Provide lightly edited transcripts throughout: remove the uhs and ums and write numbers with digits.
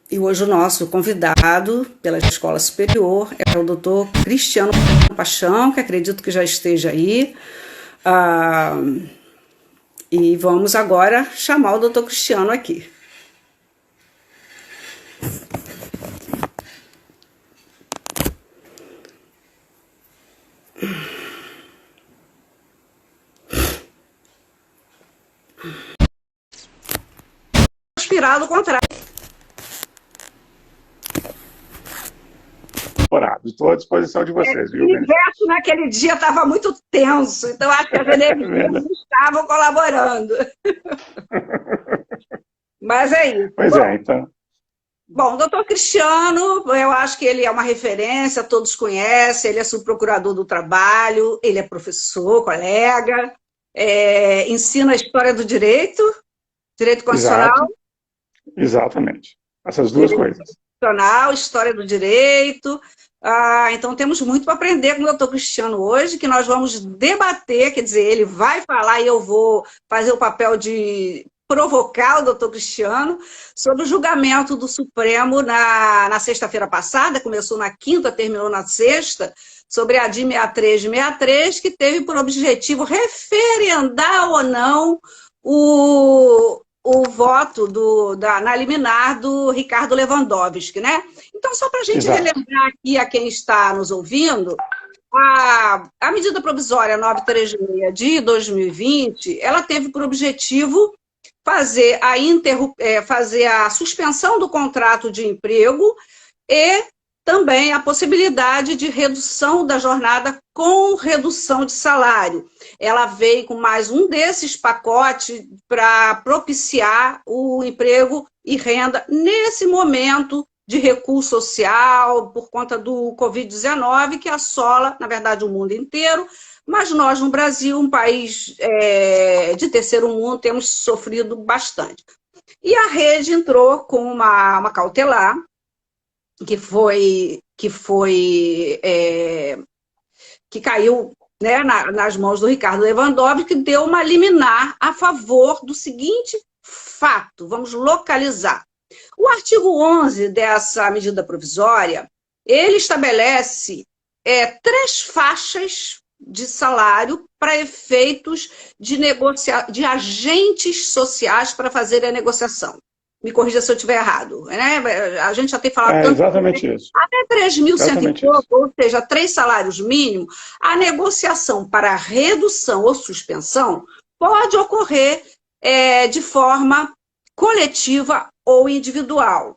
E hoje o nosso convidado pela Escola Superior é o doutor Cristiano Paixão, que acredito que já esteja aí. Ah, e vamos agora chamar o doutor Cristiano aqui. Inspirado ao contrário. Estou à disposição de vocês, viu, O universo naquele dia estava muito tenso, então acho que as energias não estavam colaborando. Mas é isso. Pois é, então. Bom, o doutor Cristiano, eu acho que ele é uma referência, todos conhecem, ele é subprocurador do trabalho, ele é professor, colega, ensina a história do direito, direito constitucional. Exatamente. Essas duas Direito coisas. constitucional, história do direito. Então, temos muito para aprender com o doutor Cristiano hoje, que nós vamos debater, quer dizer, ele vai falar e eu vou fazer o papel de provocar o doutor Cristiano sobre o julgamento do Supremo na sexta-feira passada, começou na quinta, terminou na sexta, sobre a DI 63 de 63, que teve por objetivo referendar ou não o voto na liminar do Ricardo Lewandowski, né? Então, só para a gente relembrar aqui a quem está nos ouvindo, a medida provisória 936 de 2020, ela teve por objetivo fazer a suspensão do contrato de emprego e também a possibilidade de redução da jornada com redução de salário. Ela veio com mais um desses pacotes para propiciar o emprego e renda nesse momento de recuo social por conta do Covid-19, que assola, na verdade, o mundo inteiro, mas nós, no Brasil, um país de terceiro mundo, temos sofrido bastante. E a rede entrou com uma cautelar, que caiu, né, nas mãos do Ricardo Lewandowski, que deu uma liminar a favor do seguinte fato. Vamos localizar. O artigo 11 dessa medida provisória, ele estabelece 3 faixas de salário para efeitos de agentes sociais para fazer a negociação. Me corrija se eu estiver errado. Né? A gente já tem falado tanto. Exatamente isso. Até 3.100 e pouco, ou seja, 3 salários mínimos, a negociação para redução ou suspensão pode ocorrer de forma coletiva ou individual.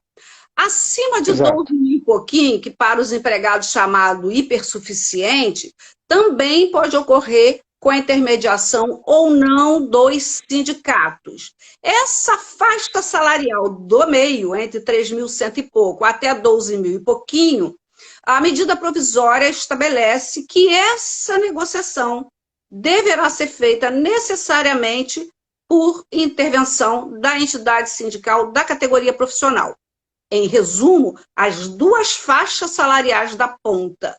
Acima de 12 mil e pouquinho, que para os empregados chamado hipersuficiente, também pode ocorrer com a intermediação ou não dos sindicatos. Essa faixa salarial do meio, entre 3.100 e pouco até 12 mil e pouquinho, a medida provisória estabelece que essa negociação deverá ser feita necessariamente por intervenção da entidade sindical da categoria profissional. Em resumo, as 2 faixas salariais da ponta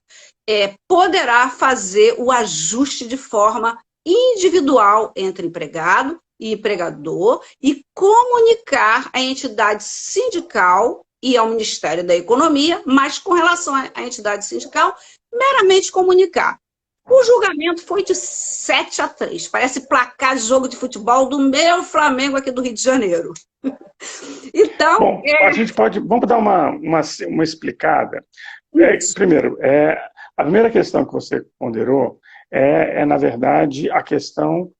poderá fazer o ajuste de forma individual entre empregado e empregador e comunicar à entidade sindical e ao Ministério da Economia, mas com relação à entidade sindical, meramente comunicar. O julgamento foi de 7-3, parece placar de jogo de futebol do meu Flamengo aqui do Rio de Janeiro. Então, bom, a gente vamos dar uma explicada. Primeiro, a primeira questão que você ponderou na verdade, a questão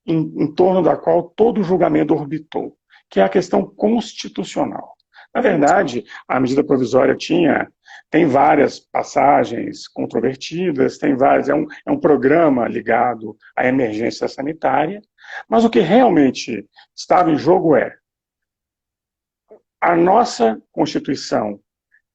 em torno da qual todo o julgamento orbitou, que é a questão constitucional. Na verdade, a medida provisória tem várias passagens controvertidas, tem várias, é um programa ligado à emergência sanitária, mas o que realmente estava em jogo a nossa Constituição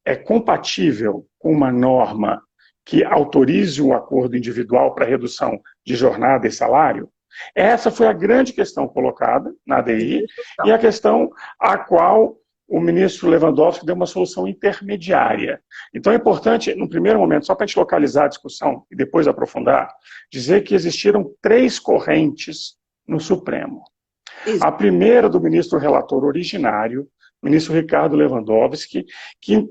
é compatível com uma norma que autorize o acordo individual para redução de jornada e salário? Essa foi a grande questão colocada na ADI e a questão a qual o ministro Lewandowski deu uma solução intermediária. Então é importante, no primeiro momento, só para a gente localizar a discussão e depois aprofundar, dizer que existiram 3 correntes no Supremo. A primeira do ministro relator originário, ministro Ricardo Lewandowski, que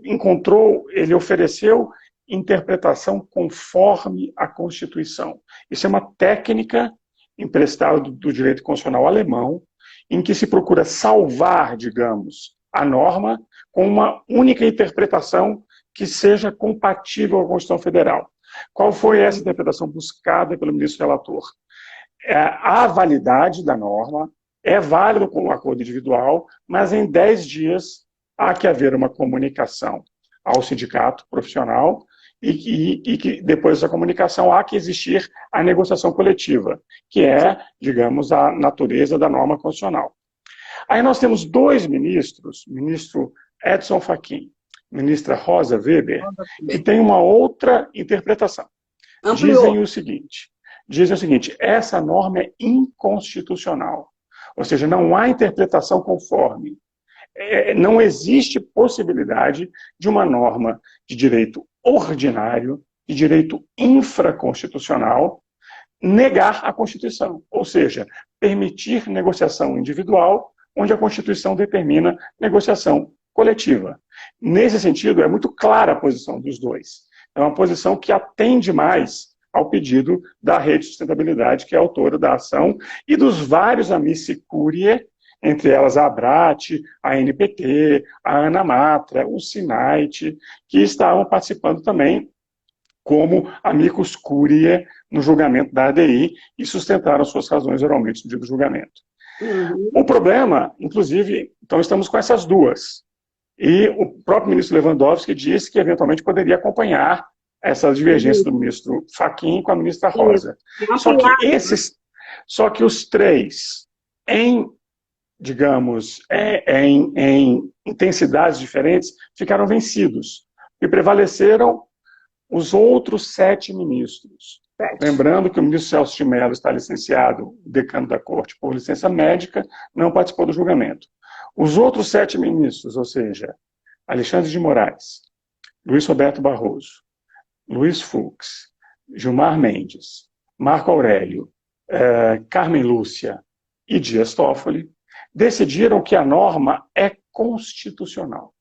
ele ofereceu interpretação conforme a Constituição. Isso é uma técnica emprestada do direito constitucional alemão, em que se procura salvar, digamos, a norma com uma única interpretação que seja compatível com a Constituição Federal. Qual foi essa interpretação buscada pelo ministro relator? A validade da norma é válida com um acordo individual, mas em 10 dias há que haver uma comunicação ao sindicato profissional e que depois da comunicação há que existir a negociação coletiva, que é, digamos, a natureza da norma constitucional. Aí nós temos dois ministros, ministro Edson Fachin, ministra Rosa Weber, que tem uma outra interpretação. Dizem o seguinte, essa norma é inconstitucional, ou seja, não há interpretação conforme. Não existe possibilidade de uma norma de direito ordinário, de direito infraconstitucional, negar a Constituição, ou seja, permitir negociação individual, onde a Constituição determina negociação coletiva. Nesse sentido, é muito clara a posição dos dois. É uma posição que atende mais ao pedido da Rede de Sustentabilidade, que é autora da ação, e dos vários amici curiae, entre elas a ABRAT, a ANPT, a ANA Matra, o SINAIT, que estavam participando também como amicus curiae no julgamento da ADI e sustentaram suas razões oralmente no dia do julgamento. O problema, inclusive, então estamos com essas duas. E o próprio ministro Lewandowski disse que eventualmente poderia acompanhar essa divergência do ministro Fachin com a ministra Rosa. Só que os três, digamos, em intensidades diferentes, ficaram vencidos. E prevaleceram os outros 7 ministros. Lembrando que o ministro Celso de Mello está licenciado, decano da Corte, por licença médica, não participou do julgamento. Os outros 7 ministros, ou seja, Alexandre de Moraes, Luiz Roberto Barroso, Luiz Fux, Gilmar Mendes, Marco Aurélio, Carmen Lúcia e Dias Toffoli, decidiram que a norma é constitucional.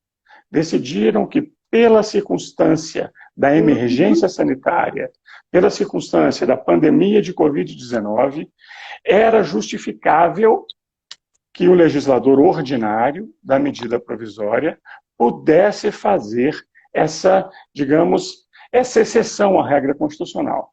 Decidiram que, pela circunstância da emergência sanitária, pela circunstância da pandemia de Covid-19, era justificável que o legislador ordinário da medida provisória pudesse fazer essa, digamos, essa exceção à regra constitucional.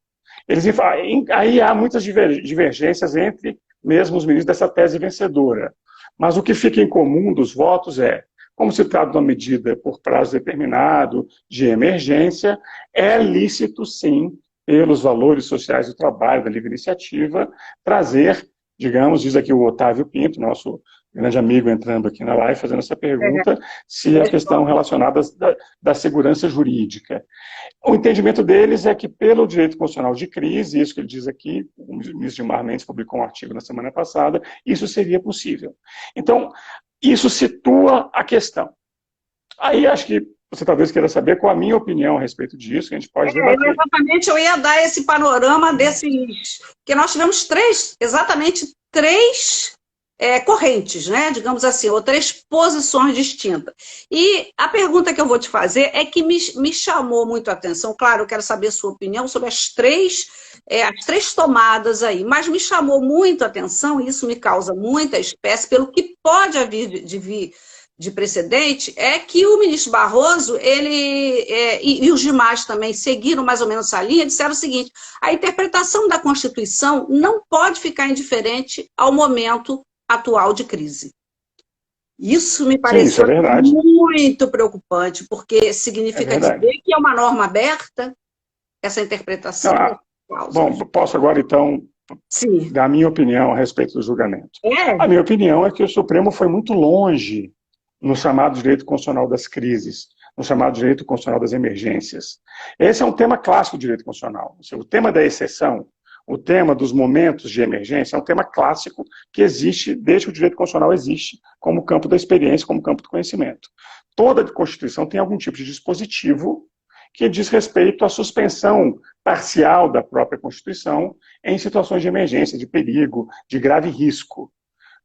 Aí há muitas divergências entre mesmo os ministros dessa tese vencedora. Mas o que fica em comum dos votos é, como se trata de uma medida por prazo determinado, de emergência, é lícito, sim, pelos valores sociais do trabalho, da livre iniciativa, trazer, digamos, diz aqui o Otávio Pinto, nosso grande amigo entrando aqui na live, fazendo essa pergunta, se a questão relacionada da segurança jurídica. O entendimento deles é que, pelo direito constitucional de crise, isso que ele diz aqui, o ministro Gilmar Mendes publicou um artigo na semana passada, isso seria possível. Então, isso situa a questão. Aí acho que você talvez queira saber qual a minha opinião a respeito disso, que a gente pode debater. Exatamente, eu ia dar esse panorama desses... Porque nós tivemos exatamente três correntes, né? Digamos assim, ou 3 posições distintas. E a pergunta que eu vou te fazer é que me chamou muito a atenção. Claro, eu quero saber a sua opinião sobre as três tomadas aí, mas me chamou muito a atenção, e isso me causa muita espécie, pelo que pode vir de precedente, é que o ministro Barroso, e os demais também seguiram mais ou menos essa linha, disseram o seguinte: a interpretação da Constituição não pode ficar indiferente ao momento atual de crise. Isso me pareceu muito preocupante, porque significa dizer que é uma norma aberta, essa interpretação. Bom, posso agora, então, dar a minha opinião a respeito do julgamento. A minha opinião é que o Supremo foi muito longe no chamado direito constitucional das crises, no chamado direito constitucional das emergências. Esse é um tema clássico do direito constitucional. O tema da exceção, o tema dos momentos de emergência é um tema clássico que existe desde que o direito constitucional existe como campo da experiência, como campo do conhecimento. Toda Constituição tem algum tipo de dispositivo que diz respeito à suspensão parcial da própria Constituição em situações de emergência, de perigo, de grave risco.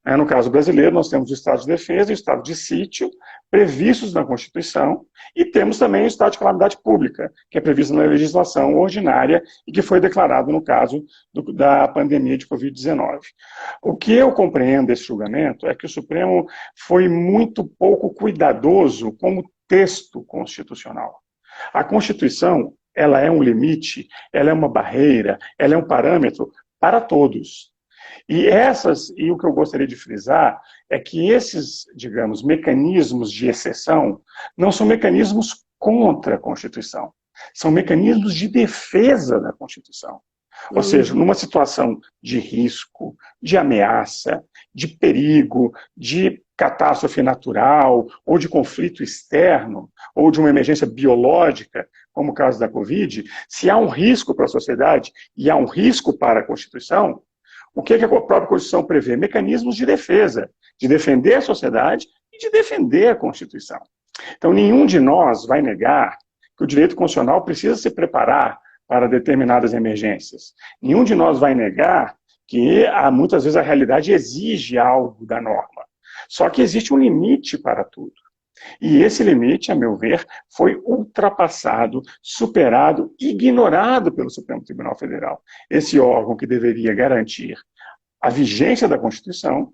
No caso brasileiro, nós temos o estado de defesa e o estado de sítio previstos na Constituição e temos também o estado de calamidade pública, que é previsto na legislação ordinária e que foi declarado no caso da pandemia de Covid-19. O que eu compreendo desse julgamento é que o Supremo foi muito pouco cuidadoso com o texto constitucional. A Constituição, ela é um limite, ela é uma barreira, ela é um parâmetro para todos. E o que eu gostaria de frisar é que esses, digamos, mecanismos de exceção não são mecanismos contra a Constituição, são mecanismos de defesa da Constituição. Ou seja, numa situação de risco, de ameaça, de perigo, de catástrofe natural, ou de conflito externo, ou de uma emergência biológica, como o caso da Covid, se há um risco para a sociedade e há um risco para a Constituição, o que a própria Constituição prevê? Mecanismos de defesa, de defender a sociedade e de defender a Constituição. Então, nenhum de nós vai negar que o direito constitucional precisa se preparar para determinadas emergências. Nenhum de nós vai negar que muitas vezes a realidade exige algo da norma. Só que existe um limite para tudo. E esse limite, a meu ver, foi ultrapassado, superado, ignorado pelo Supremo Tribunal Federal. Esse órgão que deveria garantir a vigência da Constituição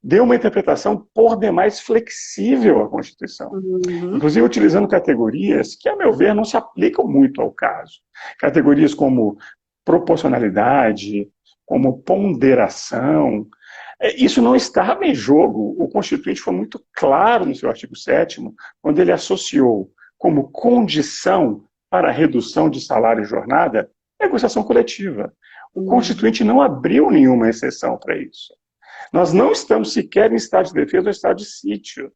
deu uma interpretação por demais flexível à Constituição. Inclusive utilizando categorias que, a meu ver, não se aplicam muito ao caso. Categorias como proporcionalidade, como ponderação. Isso não estava em jogo. O Constituinte foi muito claro no seu artigo 7º, quando ele associou como condição para a redução de salário e jornada a negociação coletiva. O Constituinte não abriu nenhuma exceção para isso. Nós não estamos sequer em estado de defesa ou estado de sítio.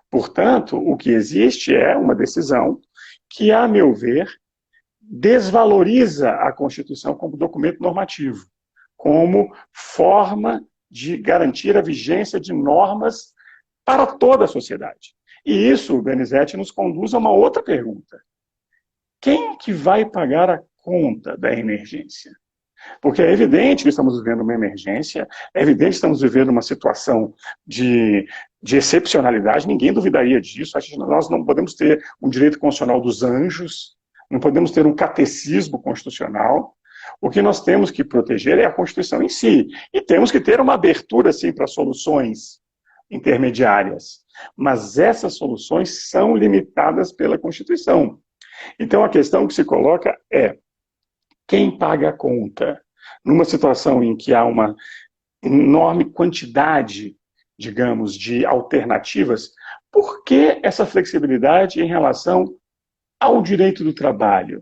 Portanto, o que existe é uma decisão que, a meu ver, desvaloriza a Constituição como documento normativo, como forma de garantir a vigência de normas para toda a sociedade. E isso, Donizete, nos conduz a uma outra pergunta. Quem que vai pagar a conta da emergência? Porque é evidente que estamos vivendo uma emergência, é evidente que estamos vivendo uma situação de excepcionalidade, ninguém duvidaria disso. Nós não podemos ter um direito constitucional dos anjos, não podemos ter um catecismo constitucional. O que nós temos que proteger é a Constituição em si. E temos que ter uma abertura, sim, para soluções intermediárias. Mas essas soluções são limitadas pela Constituição. Então, a questão que se coloca é: quem paga a conta? Numa situação em que há uma enorme quantidade, digamos, de alternativas, por que essa flexibilidade em relação ao direito do trabalho?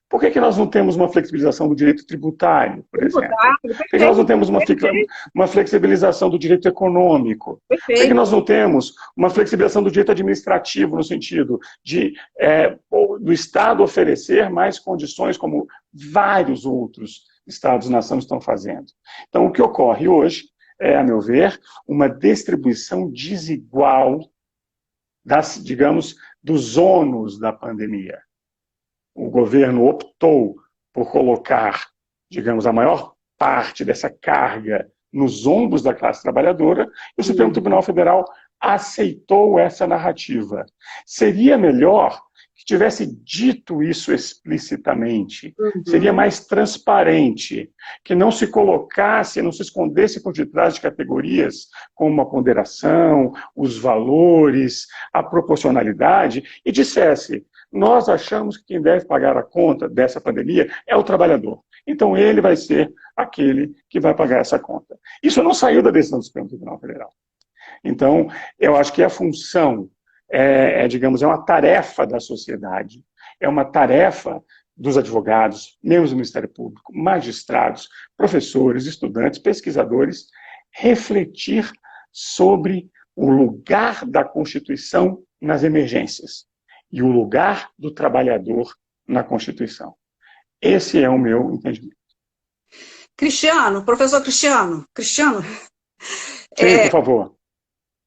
Por que nós não temos uma flexibilização do direito tributário, por exemplo? Por que nós não temos uma flexibilização do direito econômico? Por que nós não temos uma flexibilização do direito administrativo, no sentido de do Estado oferecer mais condições, como vários outros Estados-nação estão fazendo? Então, o que ocorre hoje é, a meu ver, uma distribuição desigual digamos, dos ônus da pandemia. O governo optou por colocar, digamos, a maior parte dessa carga nos ombros da classe trabalhadora, e o Supremo Tribunal Federal aceitou essa narrativa. Seria melhor que tivesse dito isso explicitamente, seria mais transparente, que não se colocasse, não se escondesse por detrás de categorias como a ponderação, os valores, a proporcionalidade, e dissesse: nós achamos que quem deve pagar a conta dessa pandemia é o trabalhador. Então ele vai ser aquele que vai pagar essa conta. Isso não saiu da decisão do Supremo Tribunal Federal. Então, eu acho que a função digamos, é uma tarefa da sociedade, é uma tarefa dos advogados, membros do Ministério Público, magistrados, professores, estudantes, pesquisadores, refletir sobre o lugar da Constituição nas emergências e o lugar do trabalhador na Constituição. Esse é o meu entendimento. Cristiano, professor Cristiano. Sim, por favor.